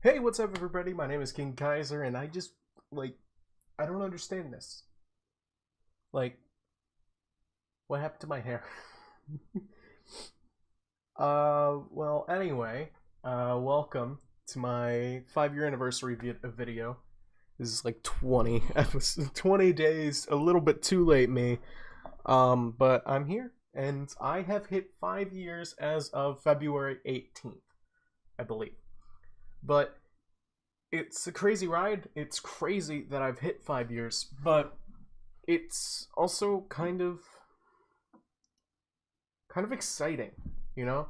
Hey, what's up, everybody? My name is King Kaiser, and I don't understand this. Like, what happened to my hair? Anyway, welcome to my 5 year anniversary video. This is like 20 episodes, 20 days, a little bit too late, me. But I'm here, and I have hit 5 years as of February 18th, I believe. But it's a crazy ride. It's crazy that I've hit 5 years, but it's also kind of exciting, you know,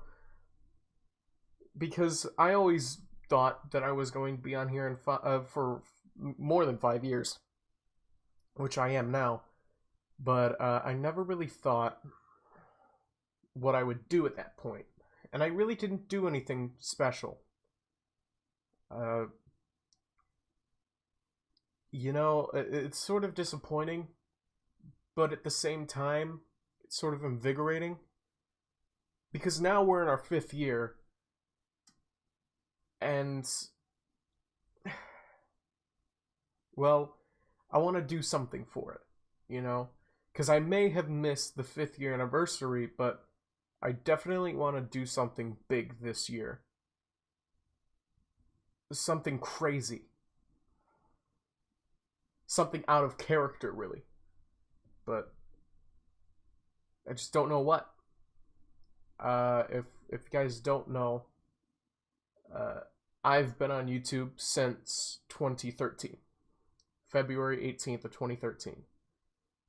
because I always thought that I was going to be on here for more than 5 years, which I am now. But I never really thought what I would do at that point, and I really didn't do anything special. Uh, it's sort of disappointing, but at the same time, it's sort of invigorating because now we're in our 5th year, and well, I want to do something for it, you know? Because I may have missed the 5th year anniversary, but I definitely want to do something big this year. Something crazy. Something out of character, really. But I just don't know what. If you guys don't know, uh, I've been on YouTube since 2013, February 18th of 2013.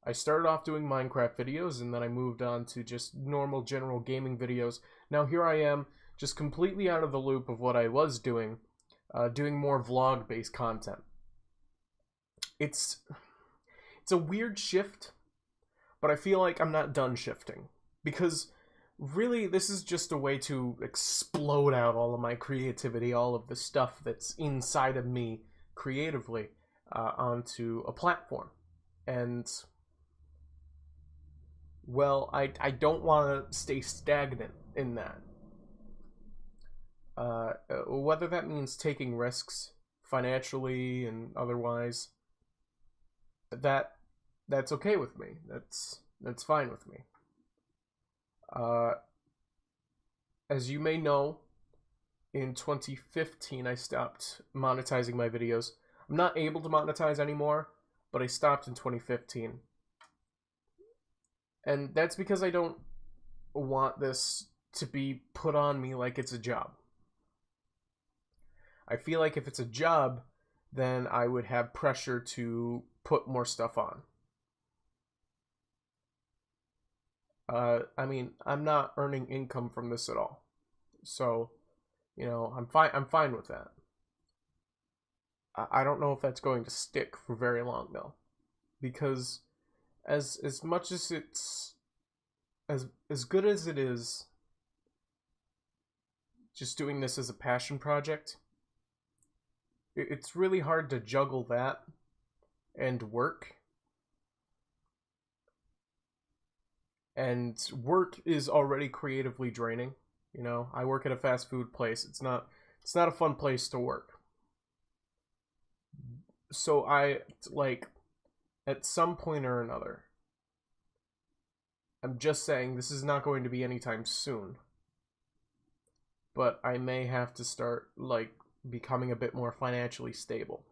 I started off doing Minecraft videos, and then I moved on to just normal general gaming videos. Now here I am, just completely out of the loop of what I was doing more vlog-based content. It's it's a weird shift, but I feel like I'm not done shifting because really this is just a way to explode out all of my creativity, all of the stuff that's inside of me creatively onto a platform. And I don't want to stay stagnant in that. Whether that means taking risks financially and otherwise, that that's okay with me. That's fine with me. Uh, as you may know, in 2015 I stopped monetizing my videos. I'm not able to monetize anymore, but I stopped in 2015. And that's because I don't want this to be put on me like it's a job. I feel like if it's a job, then I would have pressure to put more stuff on. I mean, I'm not earning income from this at all, so I'm fine. I'm fine with that. I don't know if that's going to stick for very long though, because as much as it's as good as it is, just doing this as a passion project, it's really hard to juggle that and work. And work is already creatively draining. I work at a fast food place. It's not a fun place to work. So I like at some point or another. I'm just saying this is not going to be anytime soon. But I may have to start becoming a bit more financially stable.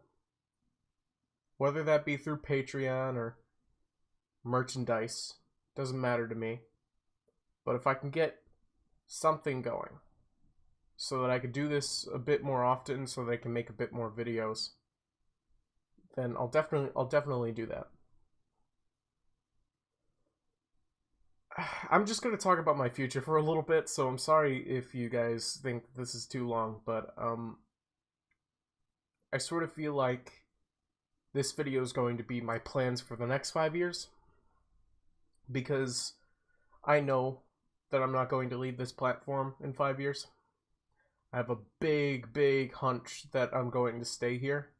Whether that be through Patreon or merchandise, doesn't matter to me. But if I can get something going so that I could do this a bit more often so that I can make a bit more videos, then I'll definitely do that. I'm just going to talk about my future for a little bit, so I'm sorry if you guys think this is too long, but I sort of feel like this video is going to be my plans for the next 5 years because I know that I'm not going to leave this platform in 5 years. I have a big hunch that I'm going to stay here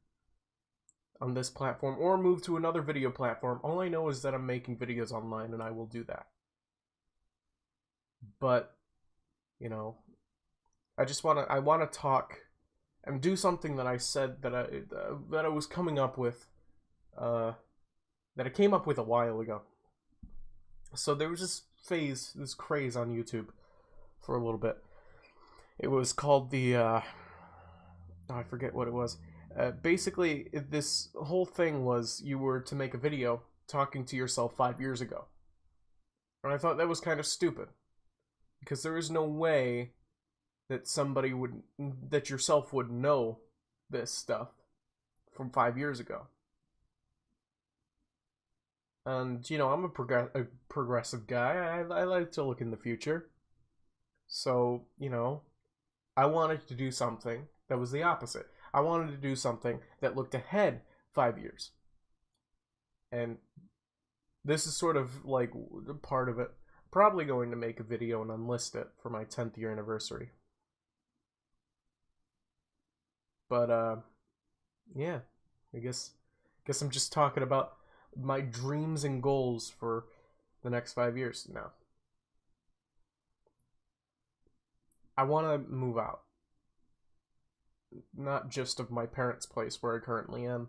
on this platform or move to another video platform. All I know is that I'm making videos online and I will do that. But, I want to talk and do something that I said that I was coming up with, that I came up with a while ago. So there was this craze on YouTube for a little bit. It was called I forget what it was. Basically, this whole thing was you were to make a video talking to yourself 5 years ago. And I thought that was kind of stupid. Because there is no way that that yourself would know this stuff from 5 years ago. And, I'm a progressive guy. I like to look in the future. So, I wanted to do something that was the opposite. I wanted to do something that looked ahead 5 years. And this is sort of like part of it. Probably going to make a video and unlist it for my 10th year anniversary. But yeah, I guess I'm just talking about my dreams and goals for the next 5 years now. I want to move out. Not just of my parents' place where I currently am,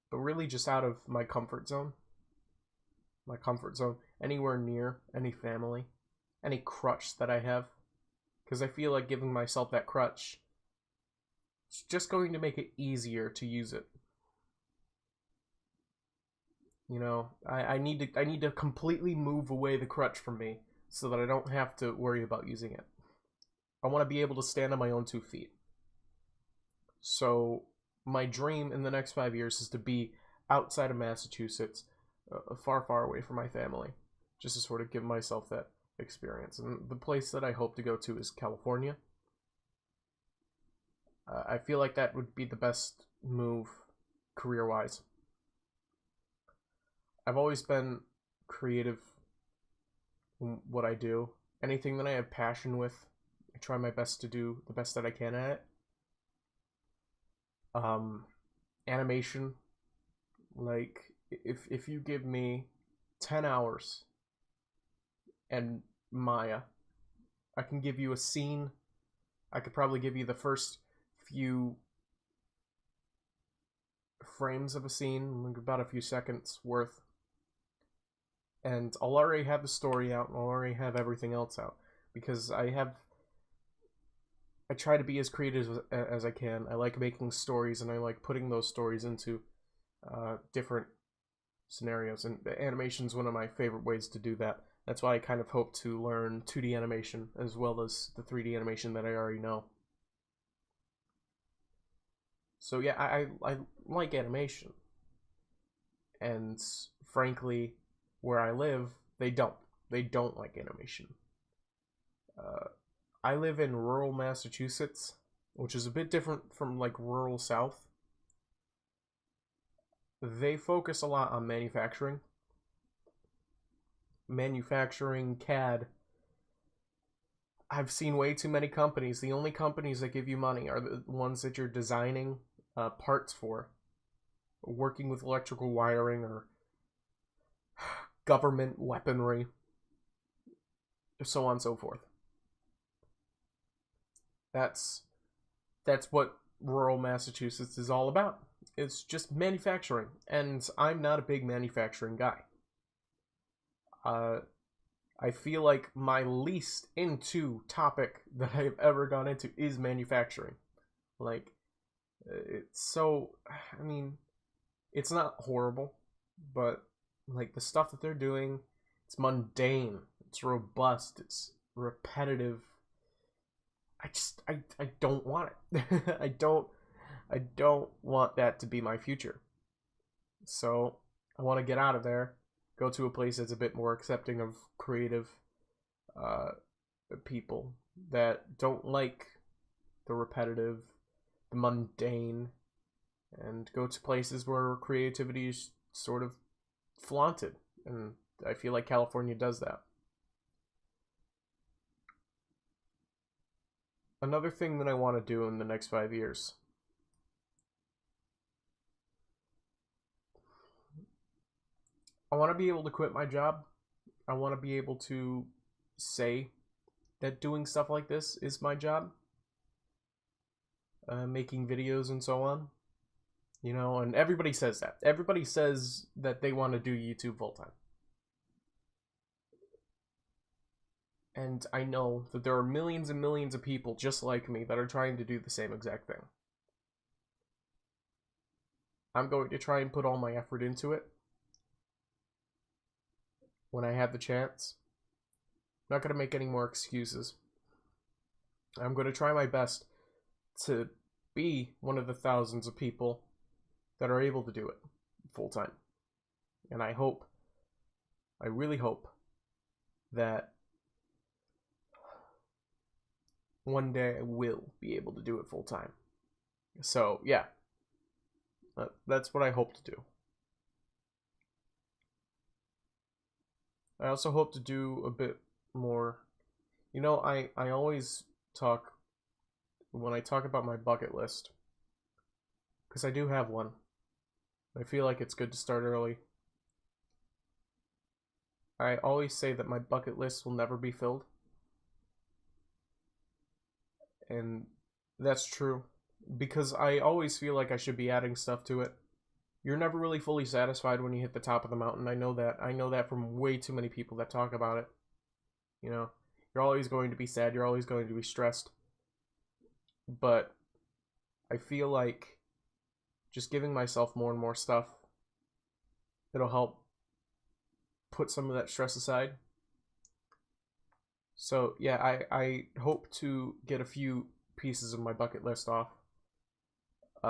but really just out of my comfort zone. My comfort zone. Anywhere near any family, any crutch that I have. Because I feel like giving myself that crutch is just going to make it easier to use it. I need to completely move away the crutch from me so that I don't have to worry about using it. I want to be able to stand on my own 2 feet. So my dream in the next 5 years is to be outside of Massachusetts, far, far away from my family, just to sort of give myself that experience. And the place that I hope to go to is California. I feel like that would be the best move career-wise. I've always been creative in what I do. Anything that I have passion with, I try my best to do the best that I can at it. Animation, like if you give me 10 hours and Maya, I can give you a scene. I could probably give you the first few frames of a scene, like about a few seconds worth, and I'll already have the story out and I'll already have everything else out, because I try to be as creative as I can. I like making stories, and I like putting those stories into different scenarios, and animation is one of my favorite ways to do that. That's why I kind of hope to learn 2D animation as well as the 3D animation that I already know. So yeah, I like animation. And frankly, where I live, they don't. They don't like animation. I live in rural Massachusetts, which is a bit different from like rural South. They focus a lot on manufacturing. Manufacturing, CAD. I've seen way too many companies. The only companies that give you money are the ones that you're designing parts for, working with electrical wiring or government weaponry, so on and so forth. That's what rural Massachusetts is all about. It's just manufacturing, and I'm not a big manufacturing guy. I feel like my least into topic that I've ever gone into is manufacturing. Like, it's so, I mean, it's not horrible, but like the stuff that they're doing, it's mundane, it's robust, it's repetitive. I don't want it. I don't want that to be my future. So I want to get out of there, go to a place that's a bit more accepting of creative people that don't like the repetitive, the mundane, and go to places where creativity is sort of flaunted. And I feel like California does that. Another thing that I want to do in the next 5 years. I want to be able to quit my job. I want to be able to say that doing stuff like this is my job. making videos and so on. You know, and everybody says that. Everybody says that they want to do YouTube full time. And I know that there are millions and millions of people just like me that are trying to do the same exact thing. I'm going to try and put all my effort into it when I have the chance. I'm not going to make any more excuses. I'm going to try my best to be one of the thousands of people that are able to do it full time. And I really hope that one day I will be able to do it full time. So, yeah. That's what I hope to do. I also hope to do a bit more. You know, I always talk, when I talk about my bucket list, because I do have one. I feel like it's good to start early. I always say that my bucket list will never be filled. And that's true. Because I always feel like I should be adding stuff to it. You're never really fully satisfied when you hit the top of the mountain. I know that. I know that from way too many people that talk about it. You know, you're always going to be sad. You're always going to be stressed. But I feel like just giving myself more and more stuff, it'll help put some of that stress aside. So yeah, I hope to get a few pieces of my bucket list off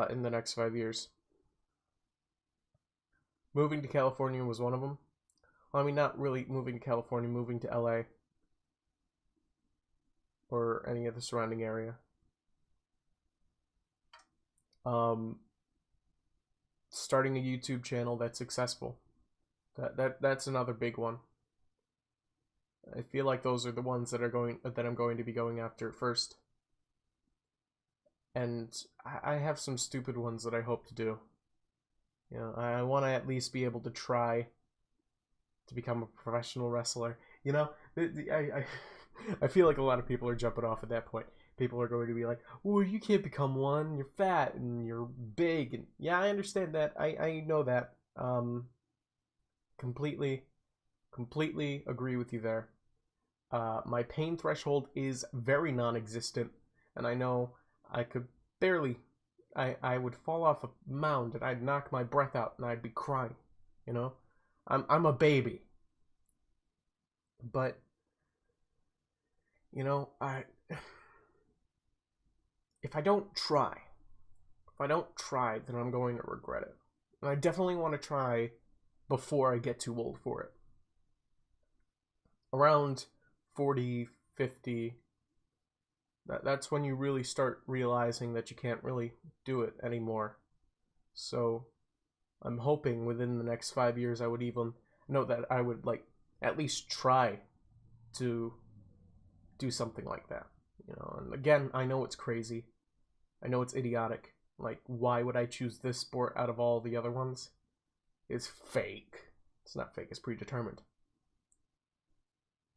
in the next 5 years. Moving to California was one of them. Well, I mean, not really moving to California, moving to LA or any of the surrounding area. Starting a YouTube channel that's successful. That's another big one. I feel like those are the ones that I'm going to be going after first. And I have some stupid ones that I hope to do. You know, I want to at least be able to try to become a professional wrestler. You know, I feel like a lot of people are jumping off at that point. People are going to be like, "Well, you can't become one. You're fat and you're big." And yeah, I understand that. I know that. Completely agree with you there. My pain threshold is very non-existent, and I know I could barely. I would fall off a mound and I'd knock my breath out and I'd be crying. You know, I'm a baby. But you know, if I don't try, then I'm going to regret it. And I definitely want to try before I get too old for it. Around 40, 50, that's when you really start realizing that you can't really do it anymore. So I'm hoping within the next 5 years I would even know that I would like at least try to do something like that. You know, and again, I know it's crazy. I know it's idiotic. Like, why would I choose this sport out of all the other ones? It's fake. It's not fake, it's predetermined.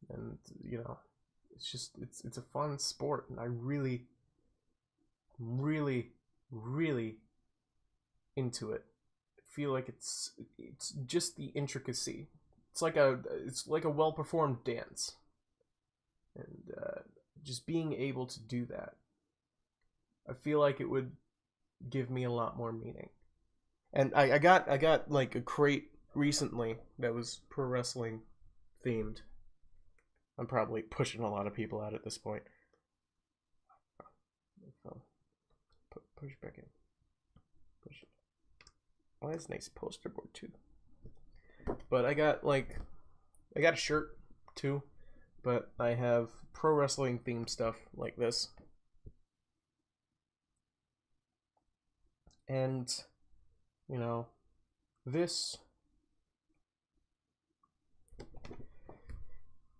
And, you know, it's just, it's a fun sport. And I really into it. I feel like it's just the intricacy. It's like a well-performed dance. And just being able to do that, I feel like it would give me a lot more meaning. And I got like a crate recently that was pro wrestling themed. I'm probably pushing a lot of people out at this point. So, push back in. Push it. Oh, that's a nice poster board too. But I got a shirt too. But I have pro wrestling themed stuff like this. And, you know, this,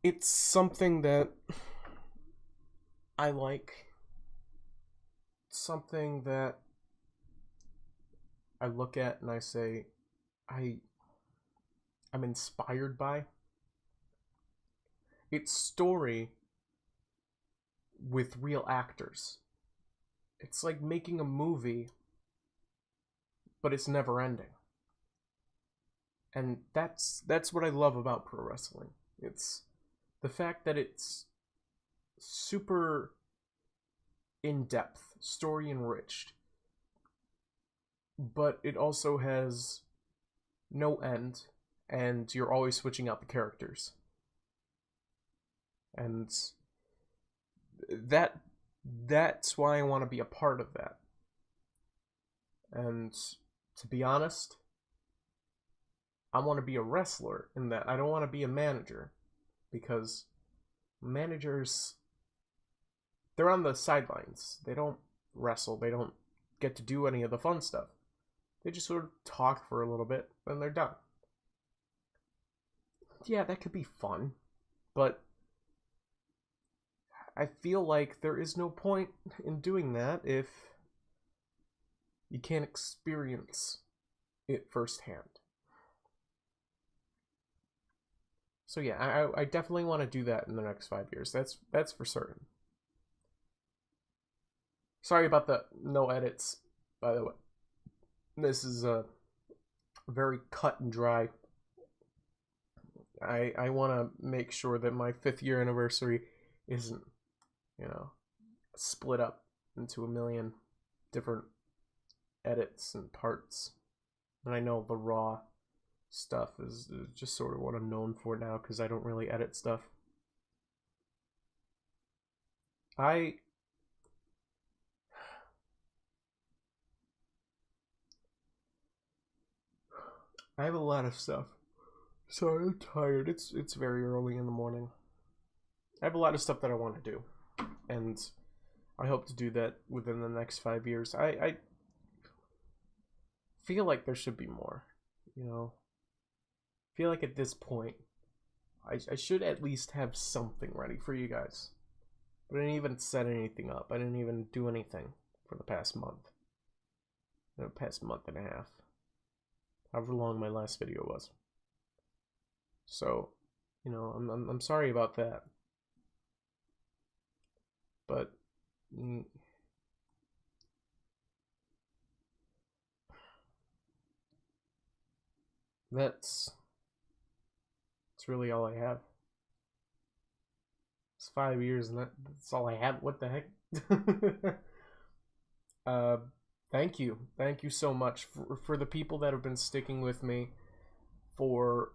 it's something that I like. Something that I look at and I say, I'm inspired by. It's story with real actors. it's like making a movie, but it's never ending. And that's what I love about pro wrestling. It's the fact that it's super in depth, story enriched, but it also has no end, and you're always switching out the characters. And that's why I want to be a part of that. And to be honest, I want to be a wrestler in that. I don't want to be a manager, because managers, they're on the sidelines. They don't wrestle. They don't get to do any of the fun stuff. They just sort of talk for a little bit, and they're done. Yeah, that could be fun, but I feel like there is no point in doing that if you can't experience it firsthand. So yeah, I definitely want to do that in the next 5 years. That's for certain. Sorry about the no edits, by the way. This is a very cut and dry. I want to make sure that my 5th year anniversary isn't, split up into a million different edits and parts. And I know the raw stuff is just sort of what I'm known for now, because I don't really edit stuff. I have a lot of stuff. Sorry, I'm tired. It's very early in the morning. I have a lot of stuff that I want to do, and I hope to do that within the next 5 years. I feel like there should be more, I feel like at this point, I should at least have something ready for you guys. But I didn't even set anything up. I didn't even do anything for the past month. The past month and a half. However long my last video was. So, I'm sorry about that. But that's really all I have. It's 5 years and that's all I have. What the heck? Thank you so much for the people that have been sticking with me for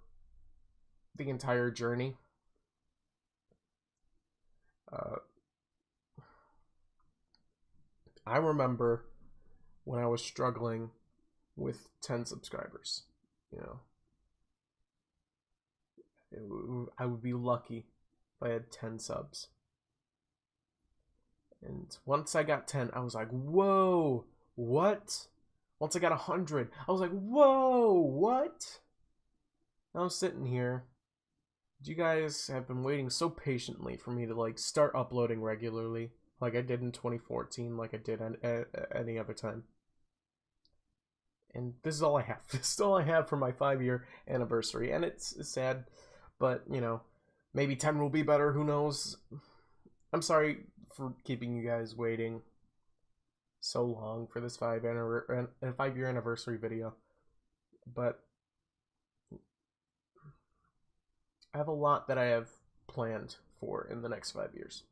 the entire journey. I remember when I was struggling with 10 subscribers. I would be lucky if I had 10 subs. And once I got 10, I was like, whoa, what? Once I got 100, I was like, whoa, what? Now I'm sitting here. You guys have been waiting so patiently for me to start uploading regularly, like I did in 2014, like I did any other time. And this is all I have. This is all I have for my 5-year anniversary, and it's sad, but maybe 10 will be better. Who knows? I'm sorry for keeping you guys waiting so long for this 5-year anniversary video, but I have a lot that I have planned for in the next 5 years.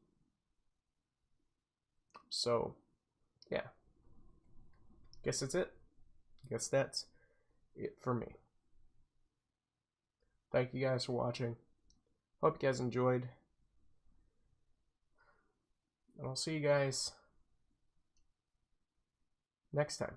So, yeah. Guess that's it. Guess that's it for me. Thank you guys for watching. Hope you guys enjoyed. And I'll see you guys next time.